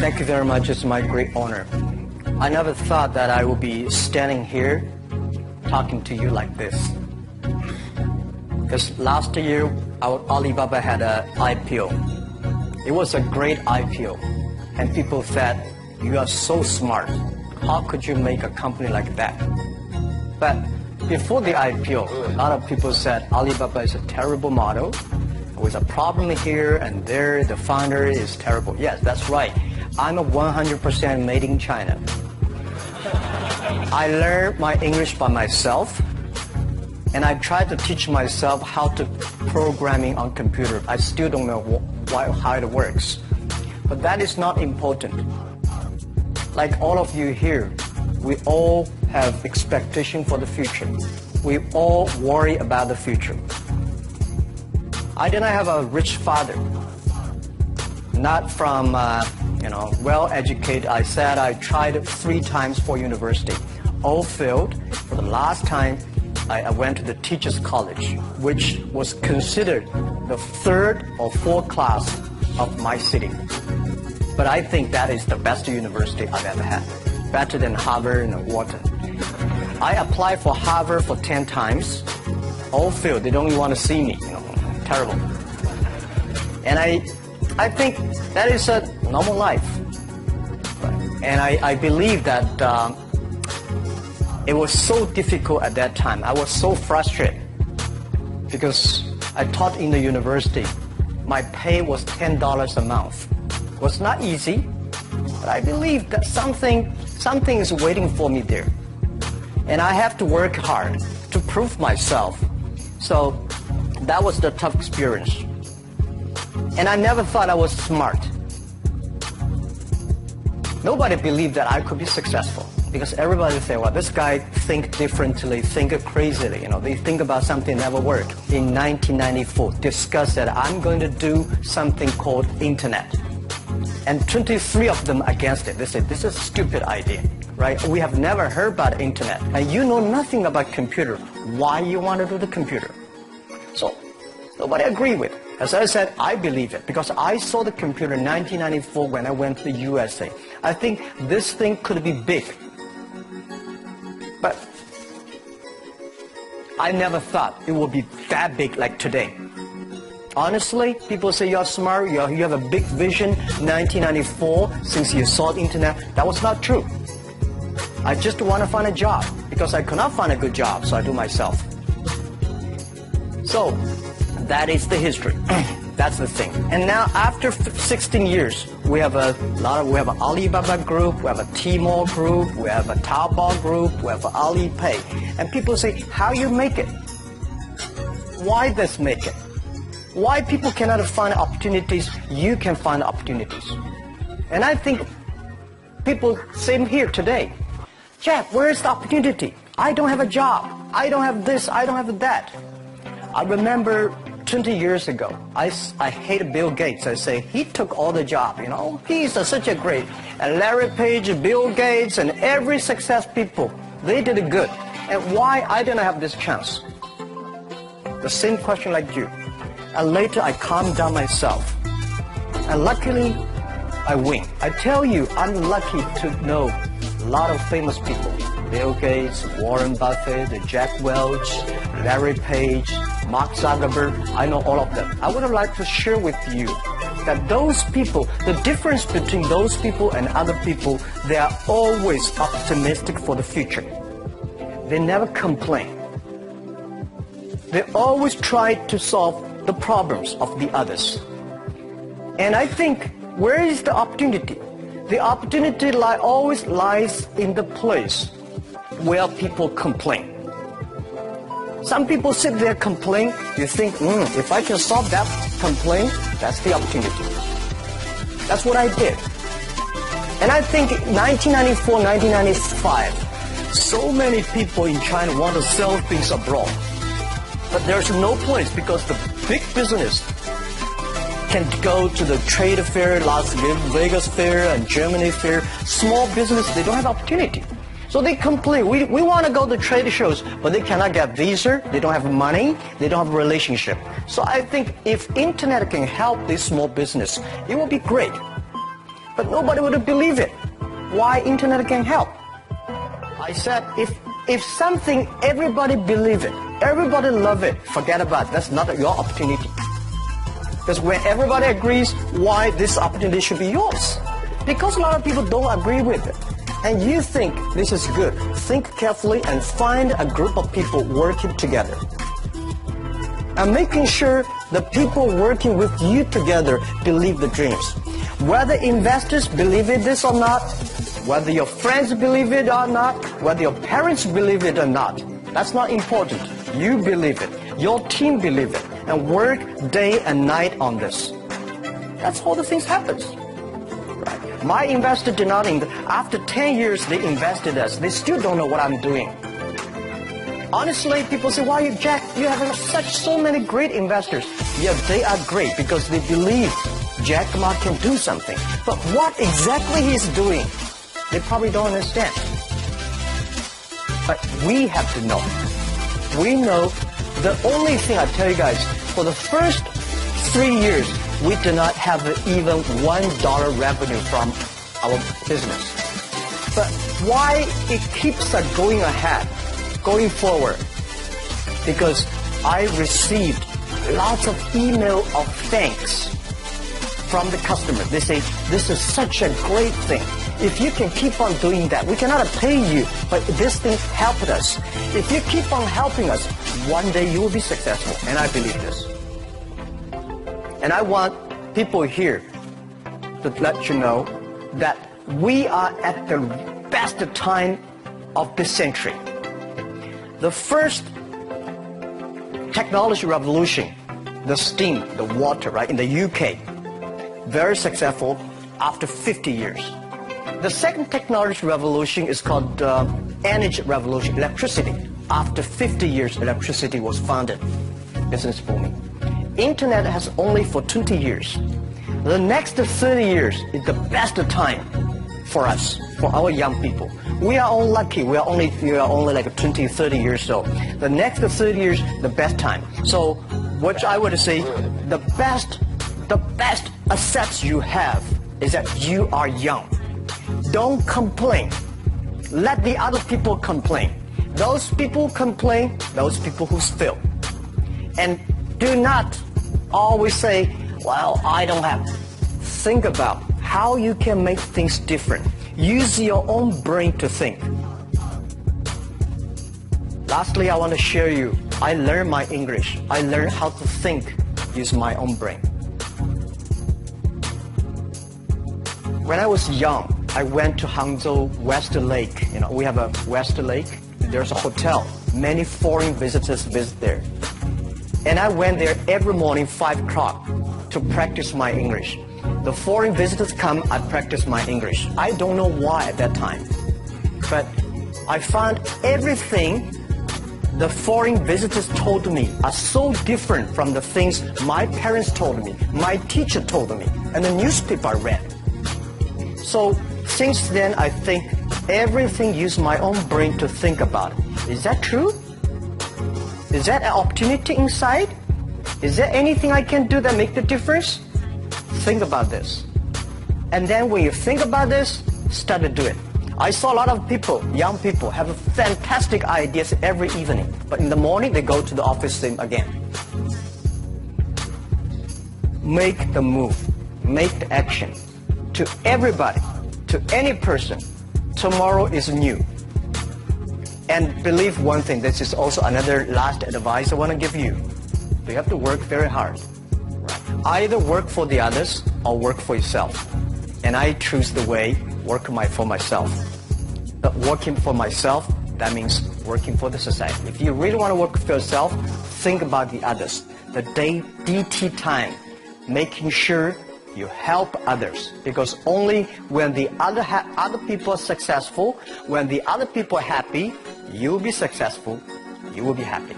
Thank you very much. It's my great honor. I never thought that I would be standing here talking to you like this. Because last year, our Alibaba had an IPO. It was a great IPO. And people said, you are so smart. How could you make a company like that? But before the IPO, a lot of people said Alibaba is a terrible model. With a problem here and there, the founder is terrible. Yes, that's right. I'm a 100% made in China. I learned my English by myself, and I tried to teach myself how to programming on computer. I still don't know how it works. But that is not important. Like all of you here, we all have expectation for the future. We all worry about the future. I didn't have a rich father, not from, well-educated. I said I tried 3 times for university. All failed. For the last time, I went to the teacher's college, which was considered the 3rd or 4th class of my city. But I think that is the best university I've ever had, better than Harvard and Wharton. I applied for Harvard for 10 times, all failed. They don't even want to see me, terrible. And I think that is a normal life. And I believe that it was so difficult at that time. I was so frustrated because I taught in the university. My pay was $10 a month. It was not easy, but I believe that something is waiting for me there. And I have to work hard to prove myself. So that was the tough experience. And I never thought I was smart. Nobody believed that I could be successful because everybody say, well, this guy think differently, think crazily. They think about something never worked. In 1994, discussed that I'm going to do something called internet. And 23 of them against it. They said, this is a stupid idea, right? We have never heard about internet. And you know nothing about computer. Why you want to do the computer? So nobody agreed with it. As I said, I believe it because I saw the computer in 1994 when I went to the USA. I think this thing could be big. But I never thought it would be that big like today. Honestly, people say you're smart, you have a big vision. 1994, since you saw the internet, that was not true. I just want to find a job because I could not find a good job, so I do myself. So that is the history. That's the thing. And now after 16 years, we have an Alibaba group, we have a Tmall group, we have a Taobao group, we have Alipay. And people say, how you make it? Why this make it? Why people cannot find opportunities, you can find opportunities. And I think people, same here today. Jeff, where is the opportunity? I don't have a job. I don't have this, I don't have that. I remember 20 years ago, I hated Bill Gates. I say, he took all the job, He's such a great. And Larry Page, Bill Gates, and every success people, they did it good. And why I didn't have this chance? The same question like you. And later I calmed down myself. And luckily, I win. I tell you, I'm lucky to know a lot of famous people. Bill Gates, Warren Buffett, Jack Welch, Larry Page, Mark Zuckerberg, I know all of them. I would like to share with you that those people, the difference between those people and other people, they are always optimistic for the future. They never complain. They always try to solve the problems of the others. And I think, where is the opportunity? The opportunity always lies in the place where people complain. Some people sit there complain. You think, if I can solve that complaint, that's the opportunity. That's what I did. And I think 1994, 1995, so many people in China want to sell things abroad. But there's no place because the big business can go to the trade fair, Las Vegas fair and Germany fair. Small business, they don't have opportunity. So they complain, we want to go to trade shows, but they cannot get visa, they don't have money, they don't have a relationship. So I think if internet can help this small business, it will be great. but nobody would believe it. Why internet can help? I said, if something everybody believe it, everybody love it, forget about it. That's not your opportunity. Because when everybody agrees, why this opportunity should be yours? Because a lot of people don't agree with it. And you think this is good. Think carefully and find a group of people working together. And making sure the people working with you together believe the dreams. Whether investors believe in this or not, whether your friends believe it or not, whether your parents believe it or not, that's not important. You believe it. Your team believe it. And work day and night on this. That's how the things happens. Right. My investor did not, after 10 years they invested us. They still don't know what I'm doing. Honestly, people say, why Jack, you have so many great investors. Yeah, they are great because they believe Jack Ma can do something. But what exactly he's doing, they probably don't understand. But we have to know. We know the only thing I tell you guys, for the first 3 years, we did not have even $1 revenue from our business. But why it keeps us going ahead, going forward? Because I received lots of email of thanks from the customer. They say, this is such a great thing. If you can keep on doing that, we cannot pay you, but this thing helped us. If you keep on helping us, one day you will be successful, and I believe this. And I want people here to let you know that we are at the best time of this century. The first technology revolution, the steam, the water, right, in the UK, very successful after 50 years. The second technology revolution is called energy revolution, electricity. After 50 years, electricity was founded, business booming. Internet has only for 20 years. The next 30 years is the best time for us, for our young people. We are all lucky. We are only like 20, 30 years old. The next 30 years, the best time. So, what I would say, the best assets you have is that you are young. Don't complain. Let the other people complain. Those people complain, those people who fail. And do not always say, well, I don't have. Think about how you can make things different. Use your own brain to think. Lastly, I want to share you, I learned my English. I learned how to think, use my own brain. When I was young, I went to Hangzhou West Lake. You know, we have a West Lake. There's a hotel. Many foreign visitors visit there. And I went there every morning, 5 o'clock, to practice my English. The foreign visitors come, I practice my English. I don't know why at that time. But I found everything the foreign visitors told me are so different from the things my parents told me, my teacher told me, and the newspaper I read. So since then, I think everything use my own brain to think about it. Is that true? Is that an opportunity inside? Is there anything I can do that make the difference? Think about this. And then when you think about this, start to do it. I saw a lot of people, young people, have fantastic ideas every evening. But in the morning, they go to the office again. Make the move. Make the action. To everybody, to any person, tomorrow is new. And believe one thing, this is also another last advice I want to give you. You have to work very hard. Either work for the others or work for yourself. And I choose the way, work for myself. But working for myself, that means working for the society. If you really want to work for yourself, think about the others. The DT time, making sure you help others. Because only when the other people are successful, when the other people are happy, you will be successful, you will be happy.